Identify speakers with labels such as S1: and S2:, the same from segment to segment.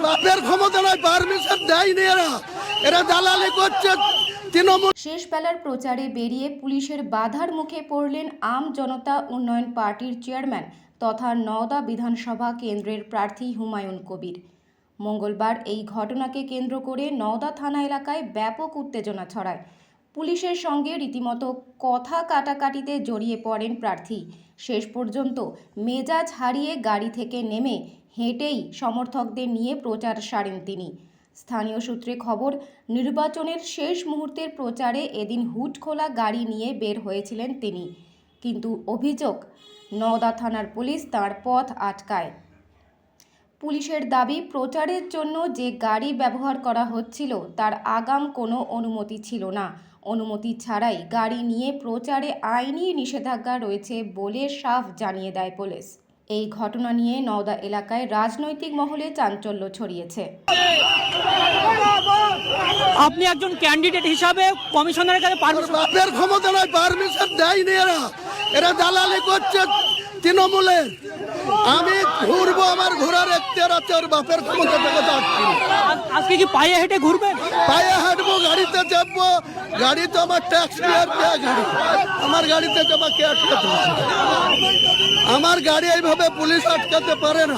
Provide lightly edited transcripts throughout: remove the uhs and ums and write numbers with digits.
S1: বাপের ক্ষমতা নয়, পারমিশন দেয়নি এরা দালালি করছে।
S2: শেষ বেলার প্রচারে বেরিয়ে পুলিশের বাধার মুখে পড়লেন আম জনতা উন্নয়ন পার্টির চেয়ারম্যান তথা নওদা বিধানসভা কেন্দ্রের প্রার্থী হুমায়ুন কবির। মঙ্গলবার এই ঘটনাকে কেন্দ্র করে নওদা থানা এলাকায় ব্যাপক উত্তেজনা ছড়ায়। পুলিশের সঙ্গে রীতিমতো কথা কাটাকাটিতে জড়িয়ে পড়েন প্রার্থী। শেষ পর্যন্ত মেজাজ হারিয়ে গাড়ি থেকে নেমে হেঁটেই সমর্থকদের নিয়ে প্রচার সারেন তিনি। স্থানীয় সূত্রে খবর, নির্বাচনের শেষ মুহূর্তের প্রচারে এদিন হুড খোলা গাড়ি নিয়ে বের হয়েছিলেন তিনি, কিন্তু অভিযোগ নওদা থানার পুলিশ তাঁর পথ আটকায়। পুলিশের দাবি, প্রচারের জন্য যে গাড়ি ব্যবহার করা হচ্ছিল তার আগাম কোনো অনুমতি ছিল না। অনুমতি ছাড়াই গাড়ি নিয়ে প্রচারে আইনি নিষেধাজ্ঞা রয়েছে বলে সাফ জানিয়ে দেয় পুলিশ। এই ঘটনা নিয়ে নওদা এলাকায় রাজনৈতিক মহলে চাঞ্চল্য ছড়িয়েছে।
S3: আপনি একজন ক্যান্ডিডেট হিসাবে কমিশনারের কাছে
S1: বাপের ক্ষমতা নয়, পারমিশন দেয়নি এরা দালালি করছে তৃণমূলের। আমি ঘুরবো, আমার ঘোরার এখতিয়ার আছে, ওর বাপের ক্ষমতা থেকে যাচ্ছি।
S3: আজকে কি পায়ে হেঁটে ঘুরবেন?
S1: পায়ে হাঁটবো, গাড়িতে চাপবো। গাড়ি তো আমার ট্যাক্স পেয়ার দেওয়া গাড়ি, আমার গাড়িতে চাপা কে আটকাতে? আমার গাড়ি এইভাবে পুলিশ আটকাতে পারে না।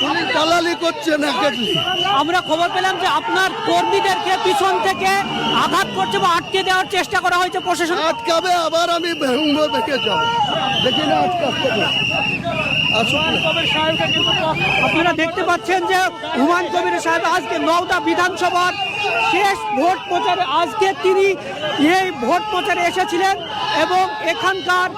S1: পুলিশ দালালি করছে না কেটলি।
S3: আমরা খবর পেলাম যে আপনার কর্মীদেরকে পিছন থেকে আঘাত করছে বা আটকে দেওয়ার চেষ্টা করা হয়েছে প্রশাসন।
S1: আটকাবে, আবার আমি ভেঙবো, দেখে যাবো, দেখি না আটকাতে।
S3: আপনারা দেখতে পাচ্ছেন যে হুমায়ুন কবির সাহেব আজকে নওদা বিধানসভার শেষ ভোট প্রচারে আজকে তিনি এই ভোট প্রচারে এসেছিলেন এবং এখানকার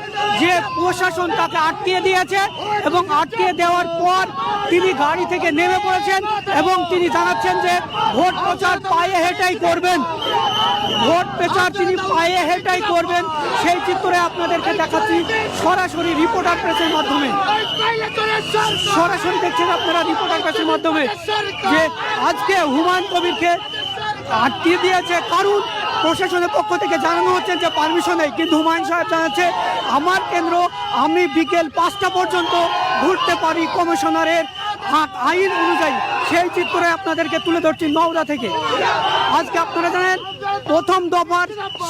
S3: যে প্রশাসন তাকে আটকিয়ে দিয়েছে এবং আটকিয়ে দেওয়ার পর তিনি গাড়ি থেকে নেমে পড়েছেন এবং তিনি জানাচ্ছেন যে ভোট প্রচার পায়ে হেঁটেই করবেন। ভোট প্রচার তিনি পায়ে হেঁটেই করবেন। সেই চিত্রে আপনাদেরকে দেখাচ্ছি সরাসরি রিপোর্টার প্রেসের মাধ্যমে। সরাসরি দেখছেন আপনারা রিপোর্টার প্রেসের মাধ্যমে যে আজকে হুমায়ুন কবিরকে আটকিয়ে দিয়েছে, কারণ প্রশাসনের পক্ষ থেকে জানানো হচ্ছে যে পারমিশন নেই, কিন্তু হুমায়ুন সাহেব জানাচ্ছে আমার কেন্দ্র, আমি বিকেল 5টা পর্যন্ত ঘুরতে পারি কমিশনারের আইন অনুযায়ী। সেই চিত্রে আপনাদেরকে তুলে ধরছি নওদা থেকে। আজকে আপনারা জানেন প্রথম দফার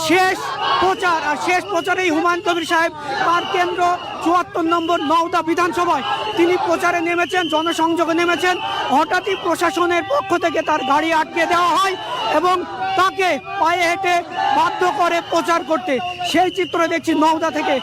S3: শেষ প্রচার, আর শেষ প্রচারেই হুমায়ুন কবির সাহেব তার কেন্দ্র 74 নম্বর নওদা বিধানসভায় তিনি প্রচারে নেমেছেন, জনসংযোগে নেমেছেন। হঠাৎই প্রশাসনের পক্ষ থেকে তার গাড়ি আটকে দেওয়া হয় এবং তাকে পায়ে হেঁটে বাধ্য করে প্রচার করতে। সেই চিত্র দেখছি নওদা থেকে।